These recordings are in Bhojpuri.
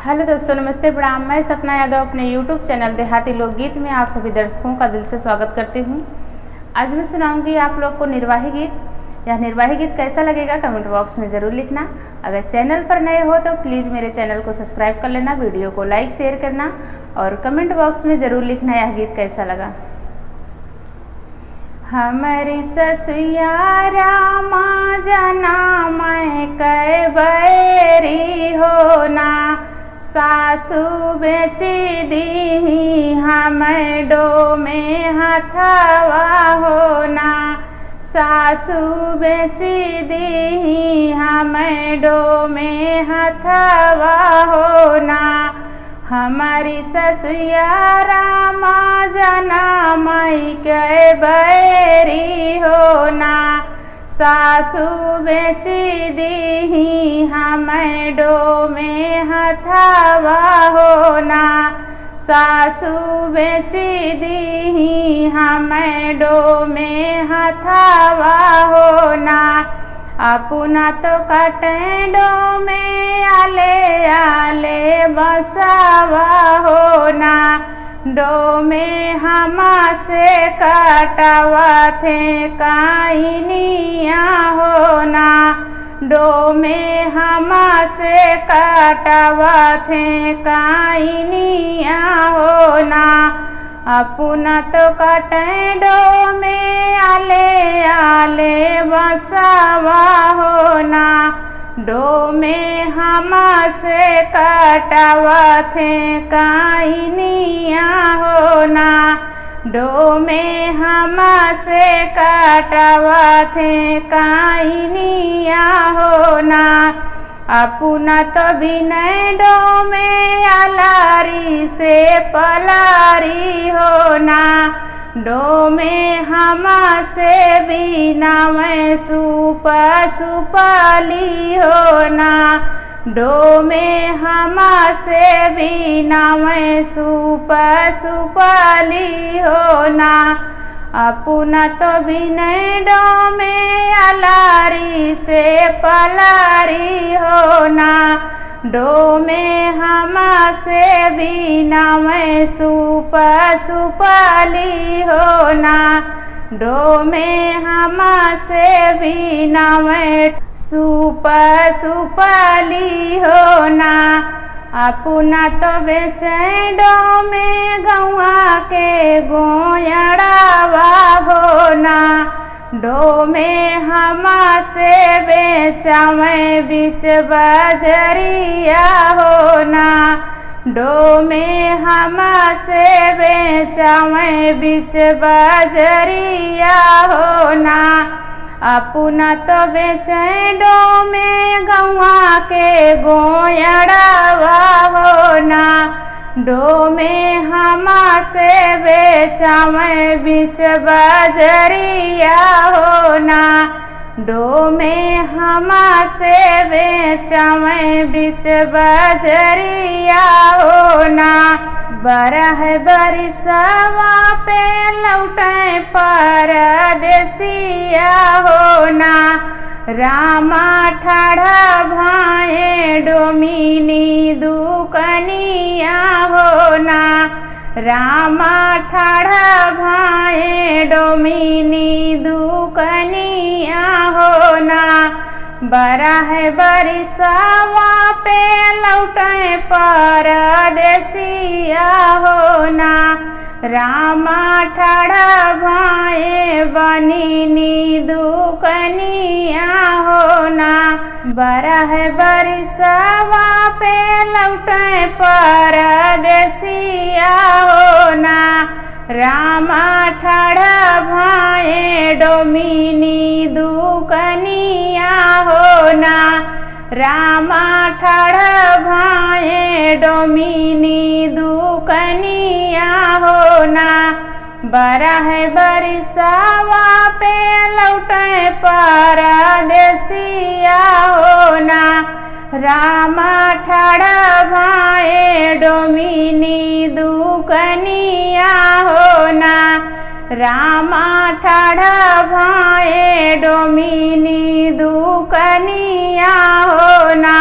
हेलो दोस्तों, नमस्ते, प्रणाम। मैं सपना यादव अपने यूट्यूब चैनल देहाती लोकगीत में आप सभी दर्शकों का दिल से स्वागत करती हूँ। आज मैं सुनाऊंगी आप लोग को निर्वाही गीत। यह निर्वाही गीत कैसा लगेगा कमेंट बॉक्स में ज़रूर लिखना। अगर चैनल पर नए हो तो प्लीज़ मेरे चैनल को सब्सक्राइब कर लेना, वीडियो को लाइक शेयर करना और कमेंट बॉक्स में ज़रूर लिखना यह गीत कैसा लगा। हमारी ससुया रामा जना मैं कै बैरी हो ना, सासु बेची दी हम डो में हथवा हो ना, सासु बेची दी हम डो में हथवा हो ना। हमारी ससुया रामा जना मई के बैरी हो ना, सासु बेची दी हम डो में हथवा हो ना, सासु बेची दी हम डो में हथवा हो ना। अपना तो कटेडो में आले आले बसावा हो ना, डो में हमा से कटावा थे काइनिया हो ना, डो में हमा से कटावा थे काइनिया हो ना। अपना तो कटेडो में आले आले बसावा हो ना, डो में हमा से कटावा थे काइनिया हो ना, डो में हमा से कटावा थे काइनिया हो ना। अपना तो बिना डो में अलारी से पलारी हो ना, डो में हमा से बिना मैं सुपाली हो ना, डो में हमा से बिना मैं सुपाली हो ना। अपना तो बिना डो में अलारी से पलारी हो ना, डो में हमा से बिना मैं सुपाली हो ना, डो में हमा से बिना मैं सुपाली हो ना। अपना तो बेचे डो में गौआ के गोयड़ावा हो ना, डो में हमा से बेचा मैं बीच बजरिया हो ना, डो में हमा से बेचा मैं बीच बजरिया हो ना। अपना तो बेचे डो में गौआ के गोयड़ावा हो ना, डो में हमा से बेचा मैं बीच बजरिया हो ना, डो में हमा से बेचा मैं बीच बजरिया हो ना। बरह बरिसवा पे लौटे परदेसिया हो ना, रामा ठाढ़ा भाए डोमिनी दुकनिया हो ना, रामा ठाढ़ा भाए डोमिनी दुकनिया हो ना। बरह बरिसवा पे लौटे परदेसिया हो ना, रामा ठाढ़ा भाए बनिनी दुकनिया हो ना। बरह बरिसवा पे लौटे परदेसिया हो ना, रामा ठाढ़ा भाए डोमिनी दुकनिया हो ना, रामा ठाढ़ा भाए डोमिनी दुकनिया हो ना। बरह बरिसवा पे लौटे परदेसिया हो ना, रामा ठाढ़ा भाए डोमिनी दुकनिया हो ना, रामा ठाढ़ा भाए डोमिनी दुकनिया हो ना।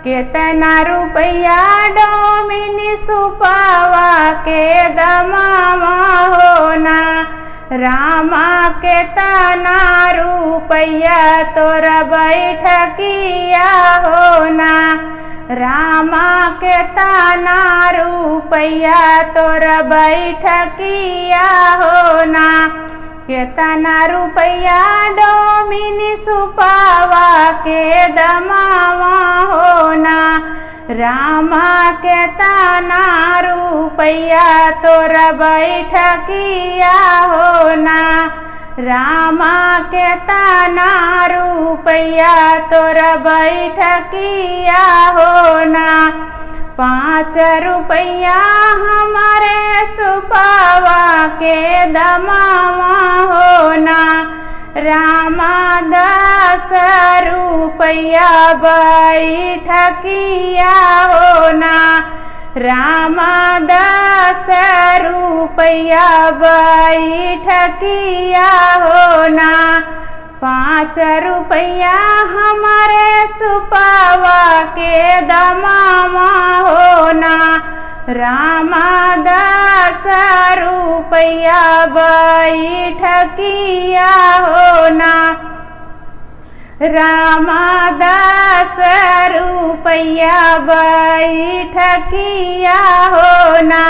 केतना रुपया डोमिनी सुपावा के दमामा होना। रामा केतना रुपया तोरा बैठकिया होना। रामा केतना रुपया तोरा बैठकिया होना। केतना रुपया डोमिनी सुपावा के दमावा होना। रामा केतना रुपया तोरा बैठकिया होना। रामा केतना रुपया तोरा बैठकिया होना। 5 रुपया हमारे सुपावा के दमावा होना। रामा 10 रुपया बैठकिया होना। रामा 10 रुपया बैठकिया होना। 5 रुपया हमारे सुपावा के दमामा होना। रामा 10 रुपया बैठकिया होना। रामा 10 रुपया बैठकिया होना।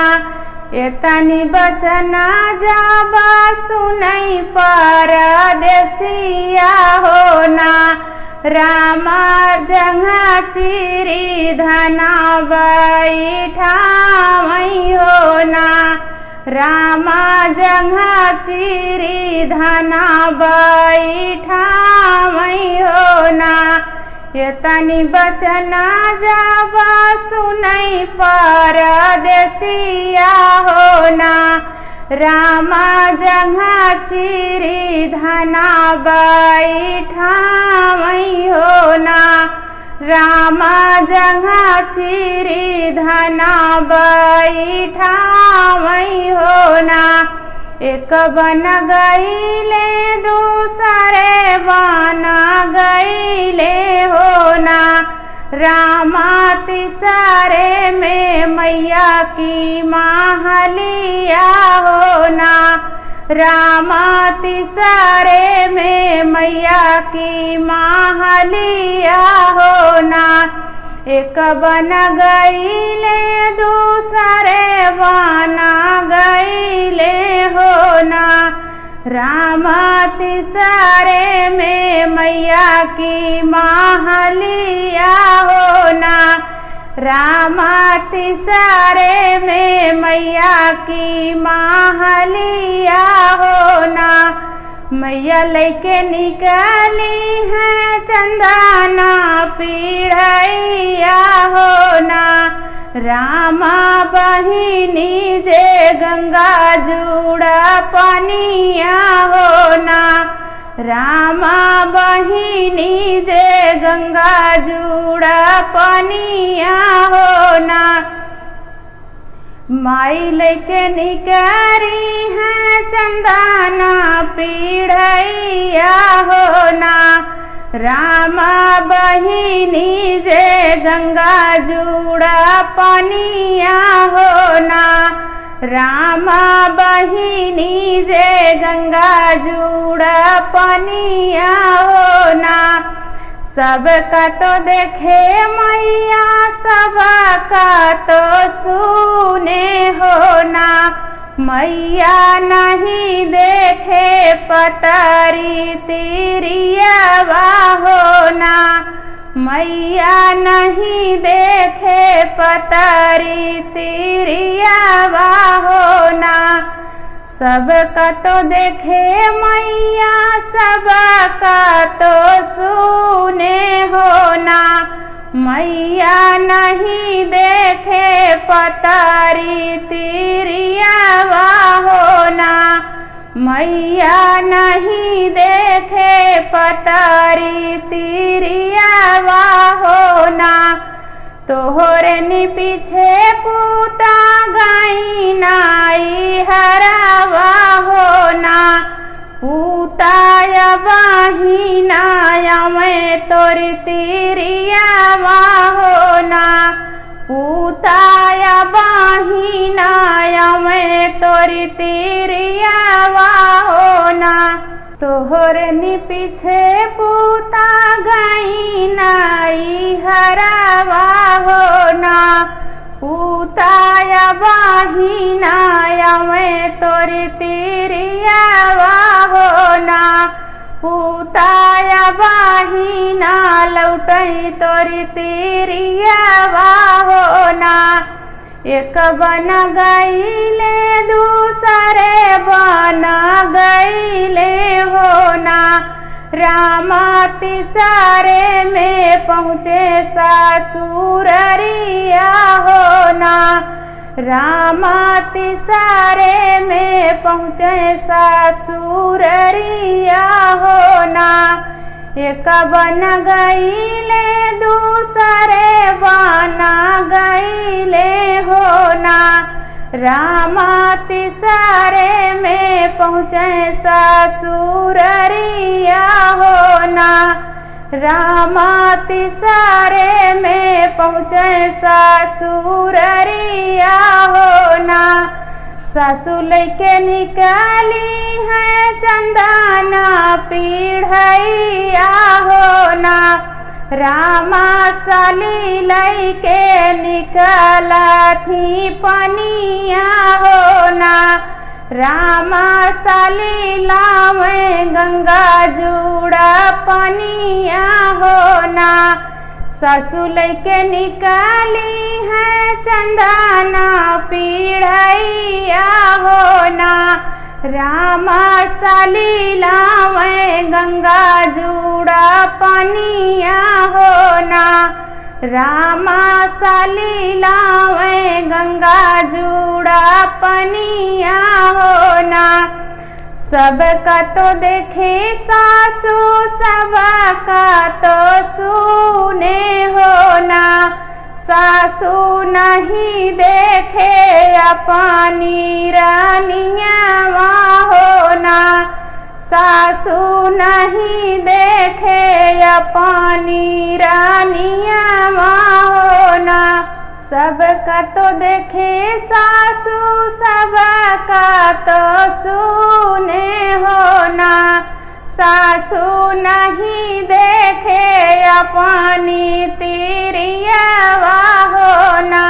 एतनी बचना जाबा सुनई परदेसिया होना। रामा जंघा चिरी धना बैठावई होना। रामा जंघा चिरी धना बैठावई होना। एतनी बचना जाबा सुनई परदेसिया होना। रामा जंघा चिरी धना बैठावई होना। रामा जंघा चिरी धना बैठावई होना। एक बन गईले दूसरे बन गईले होना। रामा तीसरे में मैया की महलिया होना। रामा तीसरे में मैया की महलिया होना। एक बन गईले दूसरे बन गईले होना। रामा तीसरे में मैया की महलिया होना। रामा तीसरे में मैया की महलिया होना। मैया लैके निकली है चंदना पीढ़ैया होना। रामा बहिनी जे गंगा जुड़ा पनिया होना। रामा बहिनी जे गंगा जुड़ा पनिया होना। माई लैके निकरी है चंदना पीढ़ैया होना। रामा बहिनी जे गंगा जुड़ा पनिया होना। रामा बहिनी जे गंगा जुड़ा पनिया होना। सबका तो देखे मैया सबका तो सुने होना। मैया नहीं देखे पतरी तिरियावा होना। मैया नहीं देखे पतरी तिरियावा होना। सबका तो देखे मैया सबका तो सुने होना। मैया नहीं देखे पतरी तिरियावा होना। मैया नहीं देखे पतरी तिरियावा होना। तोहरे नि पीछे पूता गई नाई हरावा होना। पूताया बहिनाया मैं तोरी तिरिया होना पूताया बहिनाया मैं तोरी तिरिया होना तोहरे नि पीछे पूता गई नाई हरावा होना पूताया बहिनाया मैं तोरी तिरिया होना पूताया बहिना लौटई तोरी तिरिया होना एक बन गईले दूसरे बन गईले होना रामा तिसरे में पहुँचे ससुररिया होना रामा तिसरे में पहुँचे ससुररिया होना एक बन गईले दूसरे बन गईले होना रामा तिसरे में पहुँचे ससुररिया होना रामा तिसरे में पहुँचे ससुररिया होना सासु लैके निकाली है चंदना पीढ़ैया होना रामा साली लैके निकला थी पनिया होना रामा साली लावे गंगा जुड़ा पनिया होना सासु लैके निकाली है चंदना पीढ़ैया होना रामा साली लावे गंगा जुड़ा पनिया होना रामा साली लावे गंगा जुड़ा पनिया होना सबका तो देखे सासू सबका तो सुने होना सासू नहीं देखे अपनी रानिया होना सासू नहीं देखे अपनी रानिया होना सबका तो देखे सासू सबका तो सुने होना सासू नहीं देखे अपनी तिरिया होना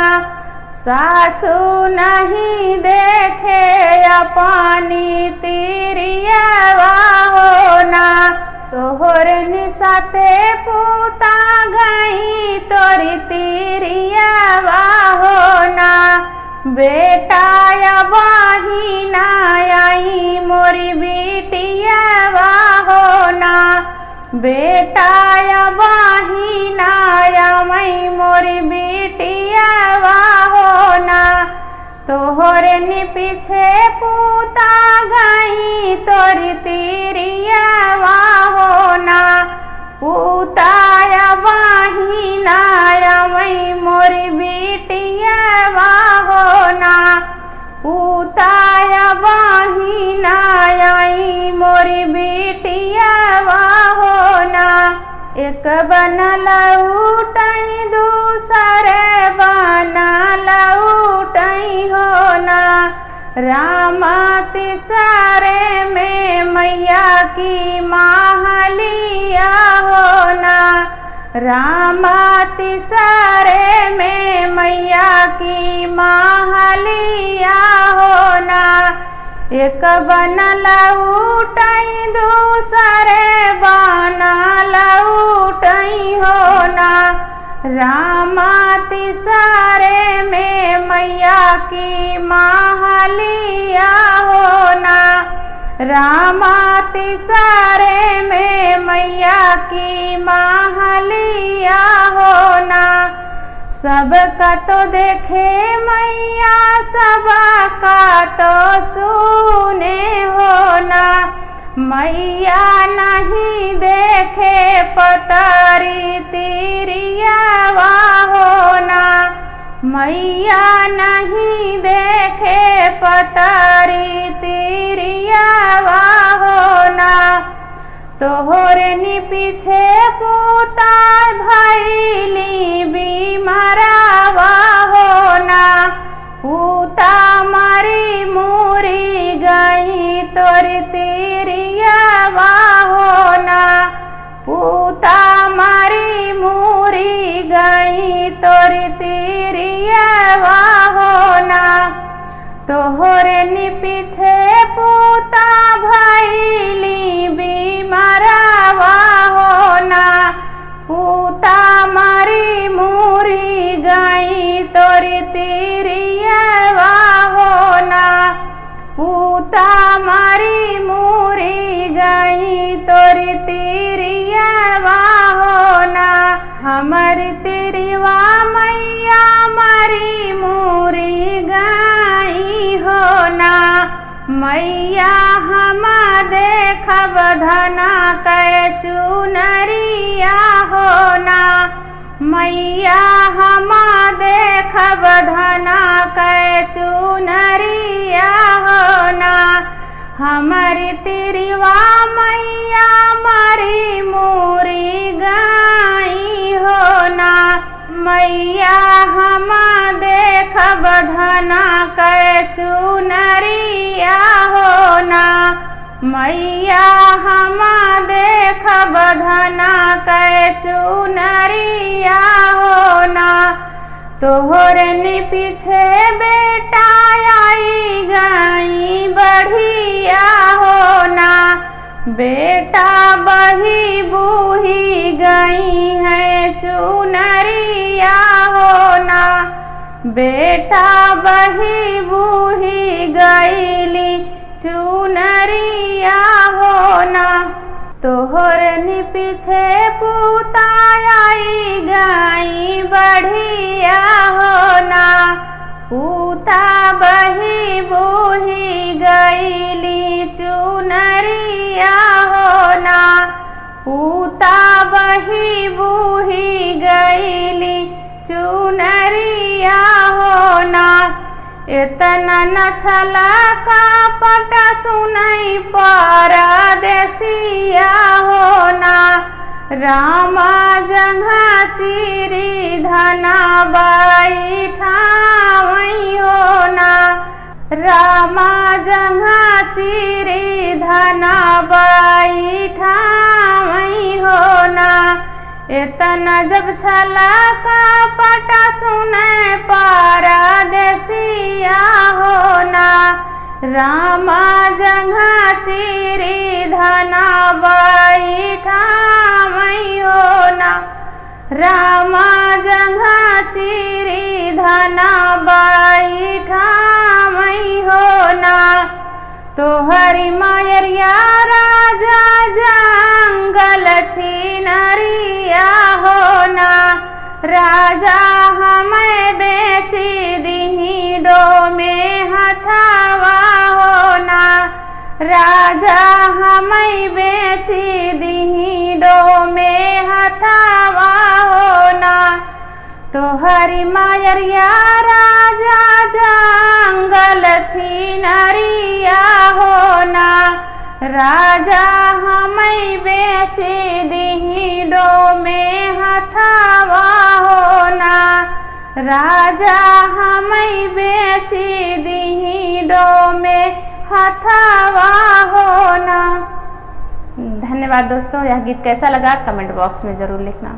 सासू नहीं देखे अपनी तिरिया होना तोहर निसाते पूता गई तोरी तिरिया होना बेटा या बहिना आई मोरी बिटिया होना बेटा या बहिना या मई मोरी बिटिया होना तोहरे नि पीछे पूता गई तोरी तिरिया होना पूताया बहिना या मई मोरी बिटिया होना पूताया बहिना आई मोरी बिटिया होना एक बन लौटई दूसरे बन लौटई होना रामा तिसरे में मैया की महलिया होना रामा तिसरे में मैया की महलिया होना एक बन लौटई दूसरे बन लौटई होना रामा तिसरे में मैया की महलिया होना रामा तिसरे में मैया की महलिया होना सबका तो देखे मैया सबका तो सुने होना मैया नहीं देखे पतरी तिरिया होना मैया नहीं देखे पतरी तिरिया होना तोहरे नी पीछे पूता भैली बीमारावा होना, पूता मारी मूरी गई तोरी तिरियावा होना, पूता मारी मूरी गई तोरी तिरियावा होना। तोहरे नी पीछे पूता भैली बीमारावा होना, पूता मारी मूरी गई तोरी तिरियावा होना, पूता मारी मूरी गई तोरी तिरियावा होना। हमारी तिरिवा मैया मारी मूरी गई होना, मैया हम देखब धना कै चुनरिया होना, मैया हम देखब धना कै चुनरिया होना। हमारी तिरिवा मैया मारी मूरी गई होना, मैया हम देखब धना कै चुनरिया होना, मैया हम देखब धना कै चुनरिया होना। तोहरे नी पीछे बेटा आई गई बढ़िया होना, बेटा बही बूही गई है चुनरिया होना, बेटा बही बूही गईली चुनरिया होना। तोहरे नी पीछे पूता आई गई बढ़िया होना, पूता बही बूही गईली चुनरिया होना, पूता बही बूही गईली चुनरिया होना। इतना न छला कपट सुनई परदेसिया होना, रामा जंघा चिरी धना बैठावई होना, रामा जंघा चिरी धना बैठावई होना। इतना जब छला कपट सुने परदेसिया होना, रामा जंघा चिरी धना बैठावई होना, रामा जंघा चिरी धना बैठावई होना। तोहरी मायरिया राजा जंगल छिनरिया होना, राजा हमें बेची दीही डो में हथवा होना, राजा हमें बेची दीही डो में हथवा होना। तोहरी मायरिया राजा जंगल छिनरिया होना, राजा हमें बेची दीही डो में हथवा होना, राजा हमें बेची दीही डो में हथवा होना। धन्यवाद दोस्तों। यह गीत कैसा लगा कमेंट बॉक्स में ज़रूर लिखना।